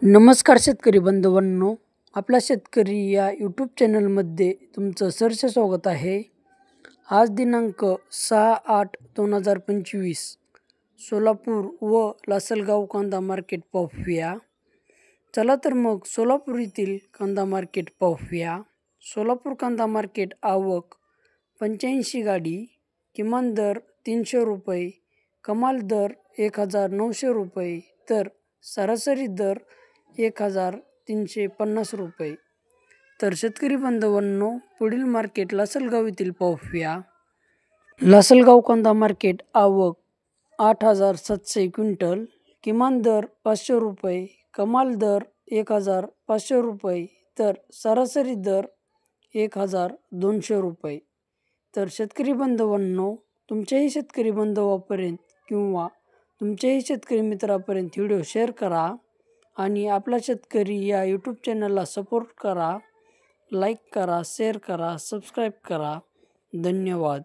नमस्कार शेतकरी बांधवांनो, आपला शेतकरी या यूट्यूब चॅनलमध्ये तुमचं सहर्ष स्वागत आहे. आज दिनांक 6/8/2025 सोलापूर व लासलगाव कांदा मार्केट पाहूया. चला तर मग सोलापूर येथील कांदा मार्केट पाहूया. सोलापूर कांदा मार्केट आवक 85 गाडी, किमान दर 300 रुपये, कमाल दर 1900 रुपये, तर सरासरी दर 1350 रुपये. तर शेतकरी बांधवांनो, पुढील मार्केट लासलगाव येथील पाहूया. लासलगाव कांदा मार्केट आवक 8700 क्विंटल, किमान दर 500 रुपये, कमाल दर 1500 रुपये, तर सरासरी दर 1200 रुपये. तर शेतकरी बांधवांनो, तुमच्याही शेतकरी बांधवापर्यंत किंवा तुमच्याही शेतकरी मित्रापर्यंत व्हिडिओ शेअर करा आणि आपला शेतकरी या यूट्यूब चॅनलला सपोर्ट करा. लाईक करा, शेअर करा, सबस्क्राईब करा. धन्यवाद.